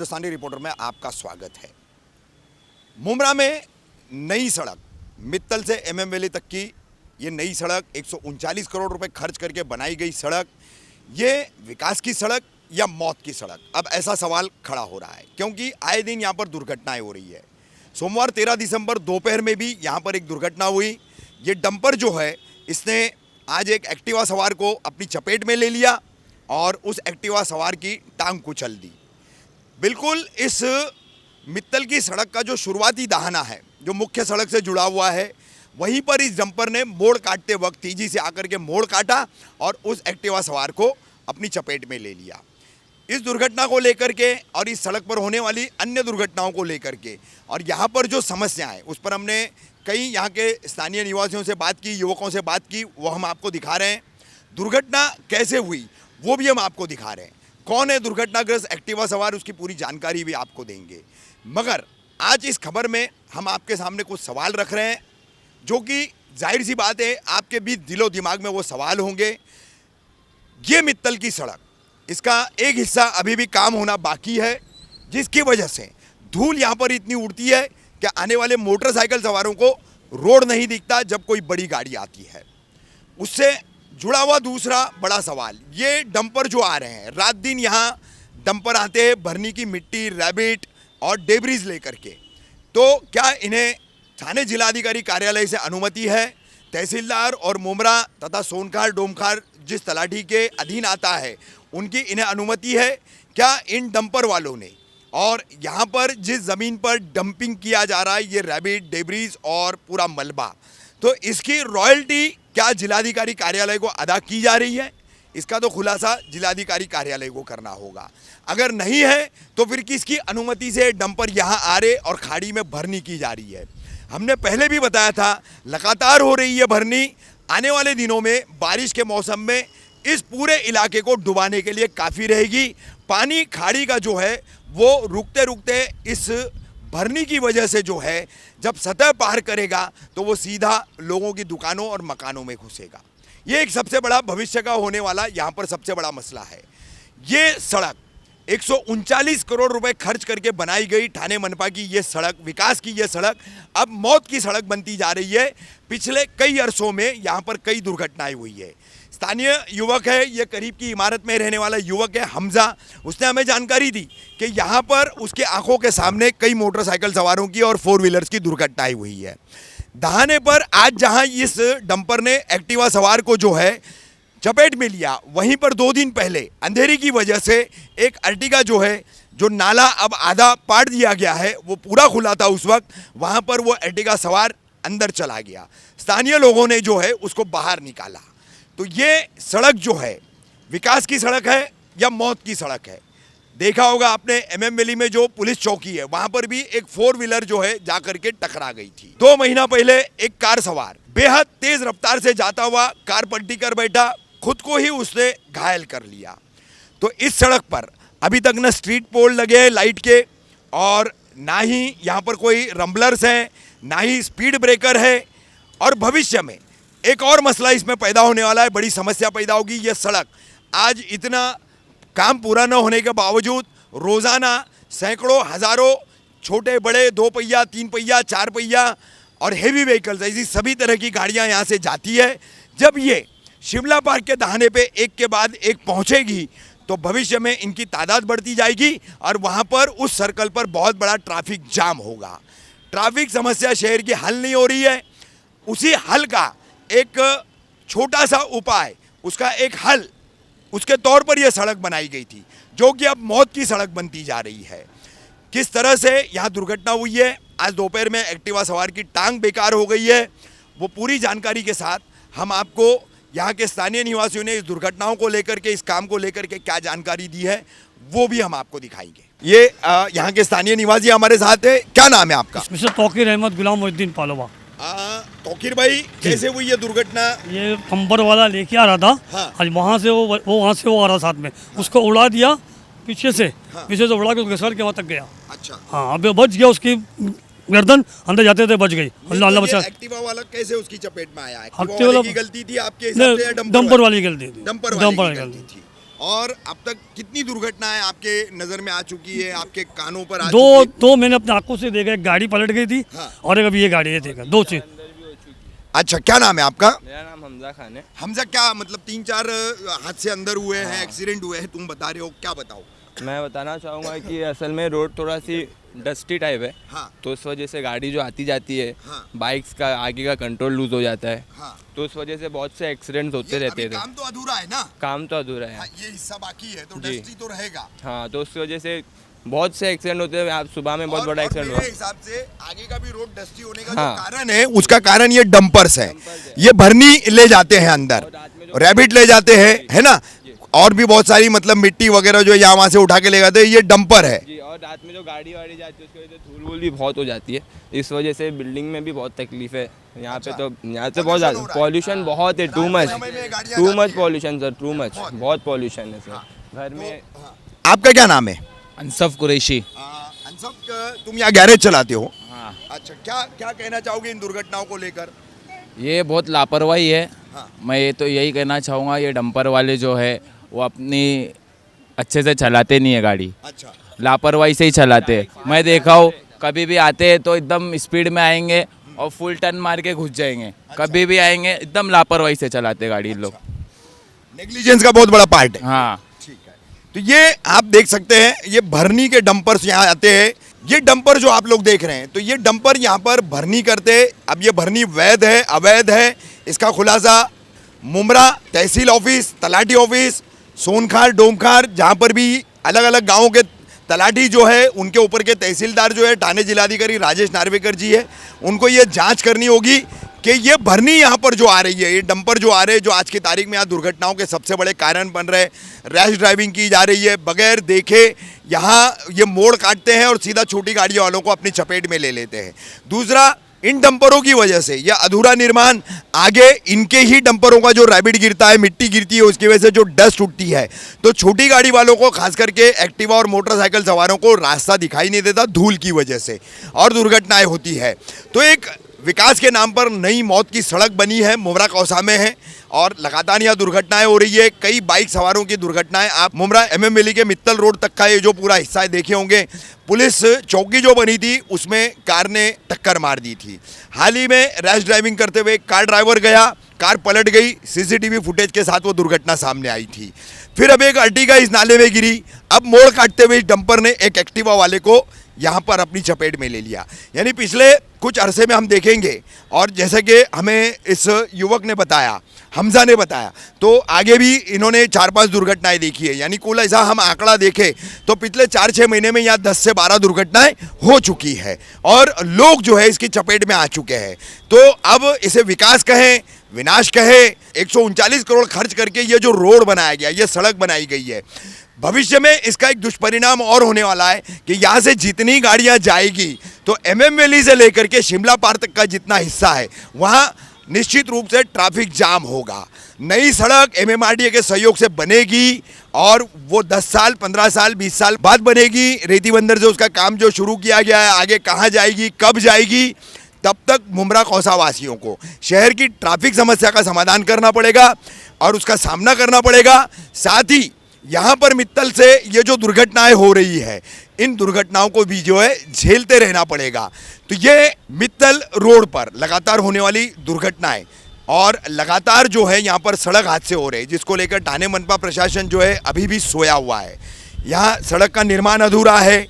हिंदुस्तानी reporter में आपका स्वागत है। मुमरा में नई सड़क मित्तल से एमएम वैली तक की ये नई सड़क 139 करोड़ रुपए खर्च करके बनाई गई सड़क, ये विकास की सड़क या मौत की सड़क? अब ऐसा सवाल खड़ा हो रहा है क्योंकि आए दिन यहाँ पर दुर्घटनाएं हो रही है। सोमवार 13 दिसंबर दोपहर में भी यहाँ पर एक दुर्घटना हुई। ये डंपर जो है इसने आज एक एक्टिवा सवार को अपनी चपेट में ले लिया और उस एक्टिवा सवार की टांग कुचल दी। बिल्कुल इस मित्तल की सड़क का जो शुरुआती दहाना है, जो मुख्य सड़क से जुड़ा हुआ है, वहीं पर इस डंपर ने मोड़ काटते वक्त तेजी से आकर के मोड़ काटा और उस एक्टिवा सवार को अपनी चपेट में ले लिया। इस दुर्घटना को लेकर के और इस सड़क पर होने वाली अन्य दुर्घटनाओं को लेकर के और यहाँ पर जो समस्या है उस पर हमने कई यहाँ के स्थानीय निवासियों से बात की, युवकों से बात की, वो हम आपको दिखा रहे हैं। दुर्घटना कैसे हुई वो भी हम आपको दिखा रहे हैं। कौन है दुर्घटनाग्रस्त एक्टिवा सवार, उसकी पूरी जानकारी भी आपको देंगे। मगर आज इस खबर में हम आपके सामने कुछ सवाल रख रहे हैं जो कि जाहिर सी बात है आपके भी दिलो दिमाग में वो सवाल होंगे। ये मित्तल की सड़क, इसका एक हिस्सा अभी भी काम होना बाकी है, जिसकी वजह से धूल यहाँ पर इतनी उड़ती है कि आने वाले मोटरसाइकिल सवारों को रोड नहीं दिखता जब कोई बड़ी गाड़ी आती है। उससे जुड़ा हुआ दूसरा बड़ा सवाल, ये डंपर जो आ रहे हैं, रात दिन यहाँ डंपर आते हैं भरनी की मिट्टी, रैबिट और डेब्रीज लेकर के, तो क्या इन्हें थाने जिलाधिकारी कार्यालय से अनुमति है? तहसीलदार और मुमरा तथा सोनखार डोमखार जिस तलाठी के अधीन आता है उनकी इन्हें अनुमति है? क्या इन डंपर वालों ने और यहाँ पर जिस ज़मीन पर डंपिंग किया जा रहा है ये रैबिट, डेब्रीज और पूरा मलबा, तो इसकी रॉयल्टी क्या जिलाधिकारी कार्यालय को अदा की जा रही है? इसका तो खुलासा जिलाधिकारी कार्यालय को करना होगा। अगर नहीं है तो फिर किसकी अनुमति से डंपर यहाँ आ रहे और खाड़ी में भरनी की जा रही है? हमने पहले भी बताया था, लगातार हो रही है भरनी। आने वाले दिनों में बारिश के मौसम में इस पूरे इलाके को डुबाने के लिए काफ़ी रहेगी। पानी खाड़ी का जो है वो रुकते रुकते इस भरनी की वजह से जो है जब सतह पार करेगा तो वो सीधा लोगों की दुकानों और मकानों में घुसेगा। ये एक सबसे बड़ा भविष्य का होने वाला यहाँ पर सबसे बड़ा मसला है। ये सड़क 139 करोड़ रुपए खर्च करके बनाई गई थाने मनपा की ये सड़क, विकास की ये सड़क अब मौत की सड़क बनती जा रही है। पिछले कई अरसों में यहाँ पर कई दुर्घटनाएं हुई है। स्थानीय युवक है, ये करीब की इमारत में रहने वाला युवक है हमजा, उसने हमें जानकारी दी कि यहाँ पर उसके आंखों के सामने कई मोटरसाइकिल सवारों की और 4 व्हीलर्स की दुर्घटनाएं हुई है। दहाने पर आज जहाँ इस डंपर ने एक्टिवा सवार को जो है चपेट में लिया, वहीं पर 2 दिन पहले अंधेरी की वजह से एक अर्टिगा जो है, जो नाला अब आधा पाट दिया गया है, वो पूरा खुला था उस वक्त, वहाँ पर वो अर्टिगा सवार अंदर चला गया। स्थानीय लोगों ने जो है उसको बाहर निकाला। तो ये सड़क जो है विकास की सड़क है या मौत की सड़क है? देखा होगा आपने एमएम वैली में जो पुलिस चौकी है वहाँ पर भी एक 4 व्हीलर जो है जाकर के टकरा गई थी। 2 महीना पहले एक कार सवार बेहद तेज रफ्तार से जाता हुआ कार पलटी कर बैठा, खुद को ही उसने घायल कर लिया। तो इस सड़क पर अभी तक न स्ट्रीट पोल लगे हैं लाइट के और ना ही यहाँ पर कोई रंबलर्स हैं, ना ही स्पीड ब्रेकर है। और भविष्य में एक और मसला इसमें पैदा होने वाला है, बड़ी समस्या पैदा होगी। ये सड़क आज इतना काम पूरा न होने के बावजूद रोज़ाना सैकड़ों हज़ारों छोटे बड़े 2 पहिया, 3 पहिया, 4 पहिया और हेवी व्हीकल्स, ऐसी सभी तरह की गाड़ियाँ यहाँ से जाती है। जब ये शिमला पार्क के दहाने पे एक के बाद एक पहुंचेगी तो भविष्य में इनकी तादाद बढ़ती जाएगी और वहां पर उस सर्कल पर बहुत बड़ा ट्रैफिक जाम होगा। ट्रैफिक समस्या शहर की हल नहीं हो रही है, उसी हल का एक छोटा सा उपाय, उसका एक हल, उसके तौर पर यह सड़क बनाई गई थी जो कि अब मौत की सड़क बनती जा रही है। किस तरह से यहाँ दुर्घटना हुई है, आज दोपहर में एक्टिवा सवार की टांग बेकार हो गई है, वो पूरी जानकारी के साथ हम आपको यहाँ के स्थानीय निवासियों ने इस दुर्घटनाओं को लेकर के, इस काम को लेकर के क्या जानकारी दी है वो भी हम आपको दिखाएंगे। ये यहाँ के स्थानीय निवासी हमारे साथ है। क्या नाम है आपका? मिस्टर तौकीर अहमद गुलाम मुहिद्दीन पालोवा। तौकीर भाई, कैसे हुई ये दुर्घटना? ये कंबर वाला लेके आ रहा था। हाँ। आज वहाँ से वो आ रहा साथ में। हाँ। उसको उड़ा दिया पीछे से। हाँ। पीछे से उड़ा के घसर के वहाँ तक गया। अच्छा। हाँ, अब बच गया, उसकी गर्दन अंदर जाते थे बच गई। अल्लाह अल्लाह बचा। एक्टिवा वाला कैसे उसकी चपेट में आया? एक्टिवा वाला की गलती थी आपके हिसाब से या डंपर वाली गलती थी? डंपर वाली गलती थी। और अब तक कितनी दुर्घटनाएं आपके नजर में आ चुकी है, आपके कानों पर आ दो चुकी दो मैंने अपनी आंखों से देखा, एक गाड़ी पलट गई थी हाँ। और एक अभी ये गाड़ी है देखा, दो चीज। अच्छा, क्या नाम है आपका? मेरा नाम हमजा खान है। हमजा, क्या मतलब 3-4 हादसे अंदर हुए हैं, एक्सीडेंट हुए हैं, तुम बता रहे हो, क्या बताओ? मैं बताना चाहूँगा कि असल में रोड थोड़ा सी डस्टी टाइप है, हाँ तो उस वजह से गाड़ी जो आती जाती है, हाँ। बाइक्स का आगे का कंट्रोल लूज हो जाता है, हाँ, तो उस वजह से बहुत से एक्सीडेंट्स होते ये रहते अभी थे। काम तो अधूरा है ना? काम तो अधूरा है। हाँ, ये हिस्सा बाकी है तो जी। डस्टी तो रहेगा। हाँ, तो उस वजह से बहुत से एक्सीडेंट होते हैं। आज सुबह में बहुत बड़ा एक्सीडेंट मेरे हुआ। हिसाब से आगे का भी रोड डस्टी होने का हाँ। जो कारण है, उसका कारण ये डंपर्स है। ये भरनी ले जाते हैं अंदर, और रात में जो रैबिट ले जाते हैं, है ना, और भी बहुत सारी मतलब मिट्टी वगैरह जो यहाँ वहाँ से उठा के ले जाते हैं, ये डंपर है। जी, और रात में जो गाड़ी वाड़ी जाती है उसकी वजह से धूल वूल भी बहुत हो जाती है। इस वजह से बिल्डिंग में भी बहुत तकलीफ है यहाँ पे। तो यहाँ से बहुत ज़्यादा पॉल्यूशन बहुत है, too much, too much pollution sir, too much, बहुत पॉल्यूशन है सर घर में। आपका क्या नाम है? अंसफ कुरैशी। अंसफ, तुम यहाँ गैरेज चलाते हो? हाँ, अच्छा, क्या क्या कहना चाहोगे इन दुर्घटनाओं को लेकर? ये बहुत लापरवाही है। हाँ। मैं ये तो यही कहना चाहूँगा, ये डंपर वाले जो है वो अपनी अच्छे से चलाते नहीं है गाड़ी, अच्छा, लापरवाही से ही चलाते हैं। मैं देखा हूँ कभी भी आते हैं तो एकदम स्पीड में आएंगे और फुल टर्न मार के घुस जाएंगे। कभी भी आएंगे एकदम लापरवाही से चलाते गाड़ी इन लोग। नेग्लिजेंस का बहुत बड़ा पार्ट है। हाँ, ठीक है, तो ये आप देख सकते हैं, ये भरनी के डंपर्स यहाँ आते हैं। ये डंपर जो आप लोग देख रहे हैं, तो ये डंपर यहाँ पर भरनी करते। अब ये भरनी वैध है अवैध है, इसका खुलासा मुमरा तहसील ऑफिस, तलाटी ऑफिस, सोनखार, डोमखार, जहाँ पर भी अलग अलग गाँवों के तलाटी जो है, उनके ऊपर के तहसीलदार जो है, थाने जिलाधिकारी राजेश नार्वेकर जी है, उनको ये जांच करनी होगी कि ये भरनी यहाँ पर जो आ रही है, ये डंपर जो आ रहे हैं, जो आज की तारीख में यहाँ दुर्घटनाओं के सबसे बड़े कारण बन रहे हैं। रैश ड्राइविंग की जा रही है, बगैर देखे यहाँ ये मोड़ काटते हैं और सीधा छोटी गाड़ियों वालों को अपनी चपेट में ले लेते हैं। दूसरा, इन डंपरों की वजह से यह अधूरा निर्माण, आगे इनके ही डंपरों का जो रैबिट गिरता है, मिट्टी गिरती है, उसकी वजह से जो डस्ट उठती है, तो छोटी गाड़ी वालों को, खास करके एक्टिवा और मोटरसाइकिल सवारों को रास्ता दिखाई नहीं देता धूल की वजह से, और दुर्घटनाएं होती है। तो एक विकास के नाम पर नई मौत की सड़क बनी है, मुमरा कौसा में है, और लगातार यहाँ दुर्घटनाएं हो रही है। कई बाइक सवारों की दुर्घटनाएं, आप मुमरा MM वैली के मित्तल रोड तक का ये जो पूरा हिस्सा है देखे होंगे। पुलिस चौकी जो बनी थी उसमें कार ने टक्कर मार दी थी। हाल ही में रैश ड्राइविंग करते हुए कार ड्राइवर गया, कार पलट गई, CCTV फुटेज के साथ वो दुर्घटना सामने आई थी। फिर अब एक अर्टिगा इस नाले में गिरी। अब मोड़ काटते हुए इस डंपर ने एक एक्टिवा वाले को यहाँ पर अपनी चपेट में ले लिया। यानी पिछले कुछ अरसे में हम देखेंगे, और जैसे कि हमें इस युवक ने बताया, हमजा ने बताया, तो आगे भी इन्होंने 4-5 दुर्घटनाएं देखी है। यानी कुल ऐसा हम आंकड़ा देखें तो पिछले 4-6 महीने में यहाँ 10 से 12 दुर्घटनाएं हो चुकी है, और लोग जो है इसकी चपेट में आ चुके हैं। तो अब इसे विकास कहें, विनाश कहे, 139 करोड़ खर्च करके ये जो रोड बनाया गया, ये सड़क बनाई गई है, भविष्य में इसका एक दुष्परिणाम और होने वाला है कि यहाँ से जितनी गाड़ियाँ जाएगी तो MM वैली से लेकर के शिमला पार तक का जितना हिस्सा है, वहाँ निश्चित रूप से ट्रैफिक जाम होगा। नई सड़क MMRDA के सहयोग से बनेगी, और वो 10 साल, 15 साल, 20 साल बाद बनेगी। रेती बंदर से उसका काम जो शुरू किया गया है, आगे कहाँ जाएगी, कब जाएगी, तब तक मुमरा कौसा वासियों को शहर की ट्रैफिक समस्या का समाधान करना पड़ेगा और उसका सामना करना पड़ेगा। साथ ही यहाँ पर मित्तल से ये जो दुर्घटनाएं हो रही है, इन दुर्घटनाओं को भी जो है झेलते रहना पड़ेगा। तो ये मित्तल रोड पर लगातार होने वाली दुर्घटनाएं, और लगातार जो है यहाँ पर सड़क हादसे हो रहे हैं, जिसको लेकर ठाणे मनपा प्रशासन जो है अभी भी सोया हुआ है। यहाँ सड़क का निर्माण अधूरा है,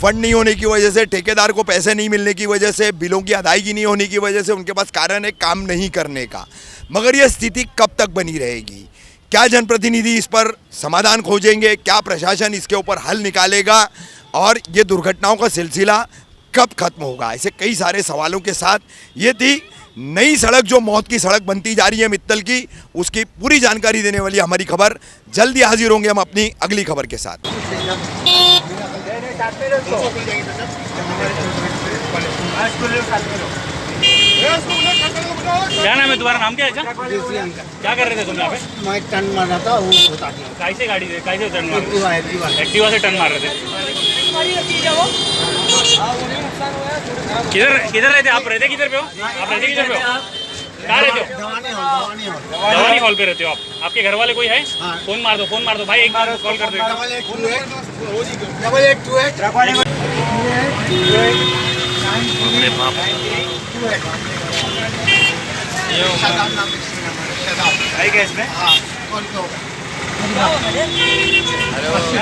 फंड नहीं होने की वजह से, ठेकेदार को पैसे नहीं मिलने की वजह से, बिलों की अदायगी नहीं होने की वजह से उनके पास कारण है काम नहीं करने का। मगर यह स्थिति कब तक बनी रहेगी? क्या जनप्रतिनिधि इस पर समाधान खोजेंगे? क्या प्रशासन इसके ऊपर हल निकालेगा? और ये दुर्घटनाओं का सिलसिला कब खत्म होगा? ऐसे कई सारे सवालों के साथ ये थी नई सड़क जो मौत की सड़क बनती जा रही है मित्तल की, उसकी पूरी जानकारी देने वाली हमारी खबर। जल्दी हाजिर होंगे हम अपनी अगली खबर के साथ। क्या नाम है तुम्हारा? नाम क्या है? क्या कर रहे थे तुम यहाँ पे? मैं टर्न मार रहा था, वो होता नहीं। कैसे गाड़ी से कैसे टर्न मार रहे थे? एक्टिवा से टर्न मार रहे थे। किधर किधर रहते आप? रहते किधर पे हो? आप रहते किधर पे हो? कहाँ रहते हो? दवानी हॉल जवानी हॉल पे रहते हो आप? आपके घर वाले कोई है? हाँ। फोन मार दो भाई, एक बार कॉल कर दो।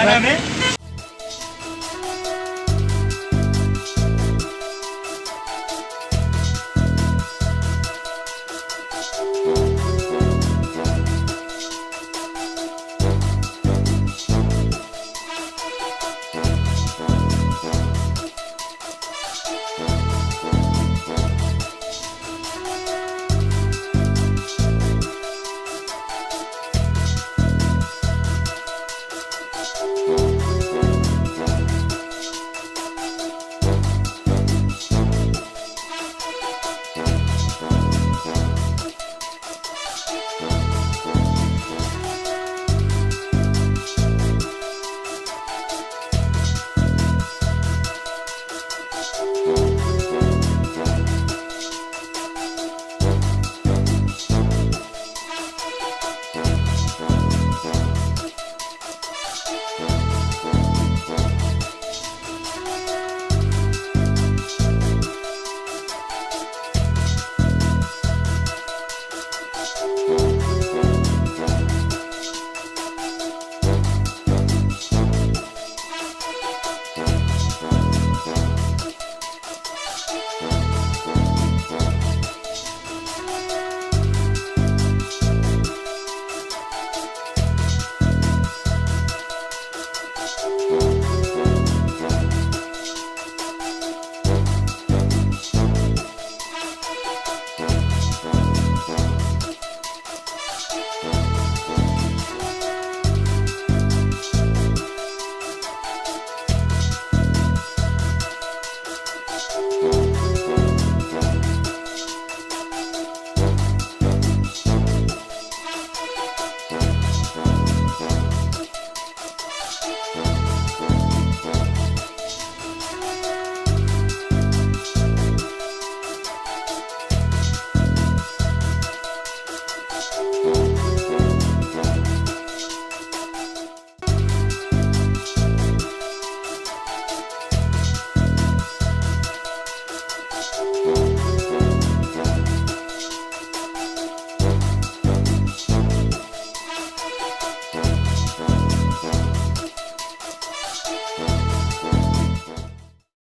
8828